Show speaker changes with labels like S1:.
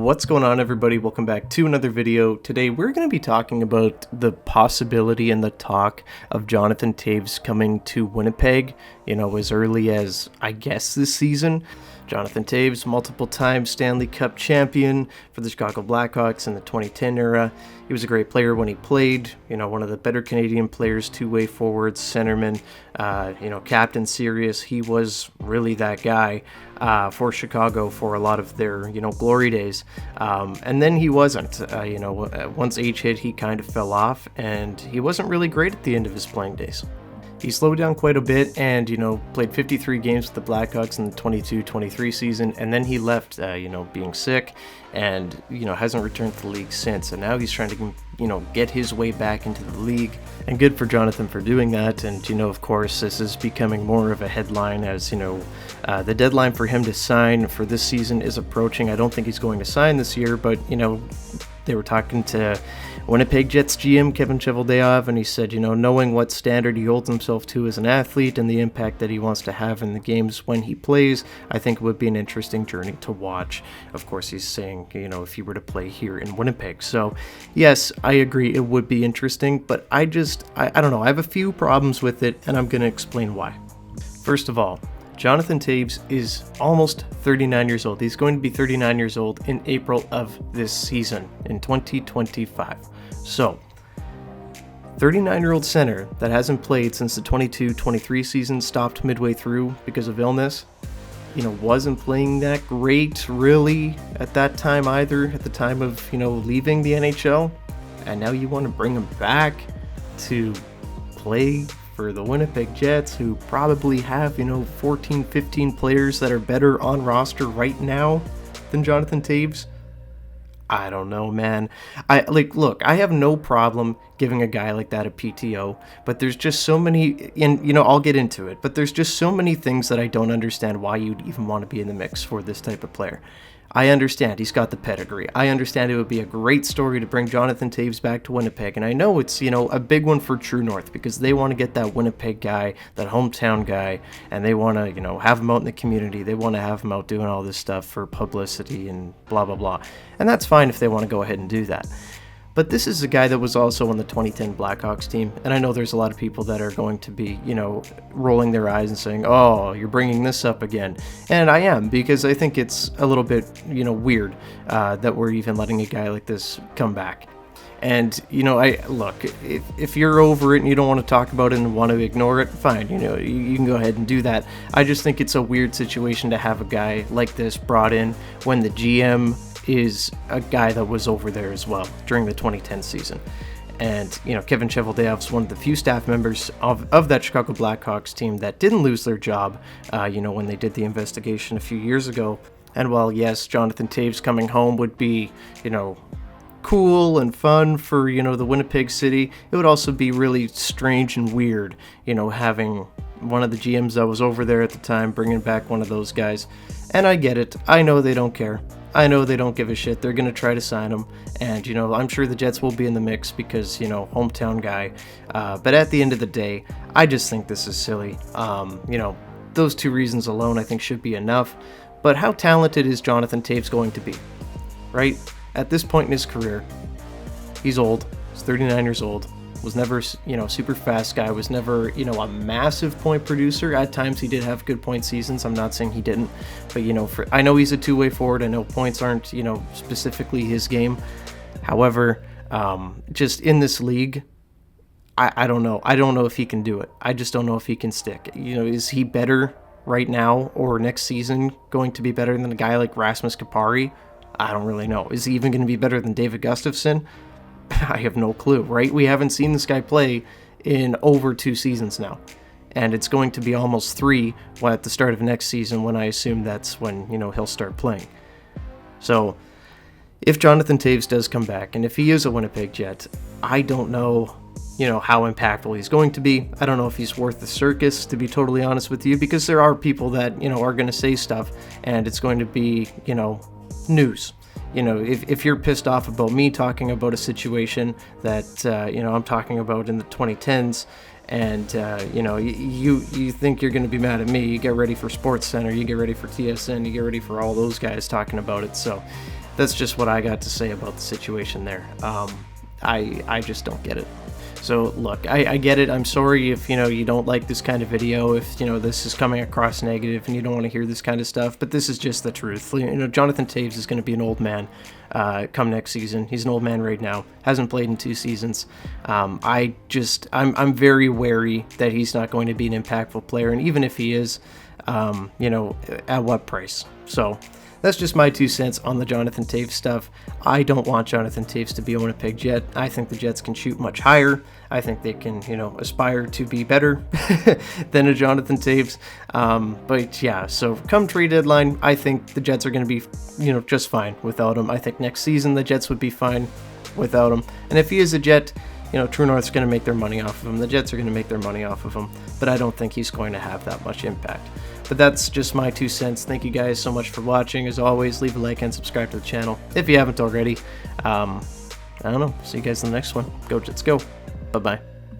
S1: What's going on, everybody? Welcome back to another video. Today we're going to be talking about the possibility and the talk of Jonathon Toews coming to Winnipeg, as early as, I guess, this season. Jonathon Toews, multiple-time Stanley Cup champion for the Chicago Blackhawks in the 2010 era. He was a great player when he played, one of the better Canadian players, two-way forwards, centerman, captain serious. He was really that guy for Chicago for a lot of their, glory days. And then he wasn't. Once age hit, he kind of fell off, and he wasn't really great at the end of his playing days. He slowed down quite a bit and, played 53 games with the Blackhawks in the 22-23 season, and then he left, being sick and, hasn't returned to the league since. And now he's trying to, get his way back into the league, and good for Jonathon for doing that. And, of course, this is becoming more of a headline as, the deadline for him to sign for this season is approaching. I don't think he's going to sign this year, but, they were talking to Winnipeg Jets GM Kevin Cheveldayoff, and he said, knowing what standard he holds himself to as an athlete and the impact that he wants to have in the games when he plays, I think it would be an interesting journey to watch. Of course, he's saying, if he were to play here in Winnipeg. So, yes, I agree, it would be interesting, but I don't know, I have a few problems with it, and I'm going to explain why. First of all, Jonathon Toews is almost 39 years old. He's going to be 39 years old in April of this season, in 2025. So, 39-year-old center that hasn't played since the 22-23 season, stopped midway through because of illness, wasn't playing that great, really, at that time either, at the time of, leaving the NHL. And now you want to bring him back to play for the Winnipeg Jets, who probably have, 14, 15 players that are better on roster right now than Jonathon Toews. I don't know, man. Look, I have no problem giving a guy like that a PTO, but there's just so many, and, I'll get into it, but there's just so many things that I don't understand why you'd even want to be in the mix for this type of player. I understand he's got the pedigree. I understand it would be a great story to bring Jonathon Toews back to Winnipeg. And I know it's, a big one for True North because they want to get that Winnipeg guy, that hometown guy, and they want to, have him out in the community. They want to have him out doing all this stuff for publicity and blah, blah, blah. And that's fine if they want to go ahead and do that. But this is a guy that was also on the 2010 Blackhawks team, and I know there's a lot of people that are going to be, rolling their eyes and saying, oh, you're bringing this up again. And I am, because I think it's a little bit, weird that we're even letting a guy like this come back. And, if you're over it and you don't want to talk about it and want to ignore it, fine, you can go ahead and do that. I just think it's a weird situation to have a guy like this brought in when the GM is a guy that was over there as well during the 2010 season. And, Kevin Cheveldayoff is one of the few staff members of that Chicago Blackhawks team that didn't lose their job, when they did the investigation a few years ago. And while, yes, Jonathon Toews coming home would be, cool and fun for, the Winnipeg City, it would also be really strange and weird, having one of the GMs that was over there at the time bringing back one of those guys. And I get it. I know they don't care. I know they don't give a shit. They're going to try to sign him. And, I'm sure the Jets will be in the mix because, hometown guy. But at the end of the day, I just think this is silly. Those two reasons alone I think should be enough. But how talented is Jonathon Toews going to be? Right? At this point in his career, he's old. He's 39 years old. Was never, super fast guy, was never, a massive point producer. At times he did have good point seasons. I'm not saying he didn't, but, I know he's a two-way forward. I know points aren't, specifically his game. However, just in this league, I don't know. I don't know if he can do it. I just don't know if he can stick. Is he better right now or next season going to be better than a guy like Rasmus Kupari? I don't really know. Is he even going to be better than David Gustafsson? I have no clue, right? We haven't seen this guy play in over 2 seasons now. And it's going to be almost 3 at the start of next season when I assume that's when, he'll start playing. So, if Jonathon Toews does come back, and if he is a Winnipeg Jet, I don't know, how impactful he's going to be. I don't know if he's worth the circus, to be totally honest with you, because there are people that, are going to say stuff, and it's going to be, news. If you're pissed off about me talking about a situation that, I'm talking about in the 2010s, and, you think you're going to be mad at me, you get ready for SportsCenter, you get ready for TSN, you get ready for all those guys talking about it. So, that's just what I got to say about the situation there. I just don't get it. So look, I get it. I'm sorry if, you don't like this kind of video, if, this is coming across negative and you don't want to hear this kind of stuff, but this is just the truth. Jonathon Toews is going to be an old man come next season. He's an old man right now. Hasn't played in 2 seasons. I'm very wary that he's not going to be an impactful player, and even if he is, at what price? So that's just my 2 cents on the Jonathon Toews stuff. I don't want Jonathon Toews to be a Winnipeg Jet. I think the Jets can shoot much higher. I think they can, aspire to be better than a Jonathon Toews. But yeah, so come trade deadline, I think the Jets are going to be, just fine without him. I think next season the Jets would be fine without him. And if he is a Jet, True North's going to make their money off of him. The Jets are going to make their money off of him. But I don't think he's going to have that much impact. But that's just my 2 cents. Thank you guys so much for watching. As always, leave a like and subscribe to the channel if you haven't already. I don't know. See you guys in the next one. Go Jets, go. Bye-bye.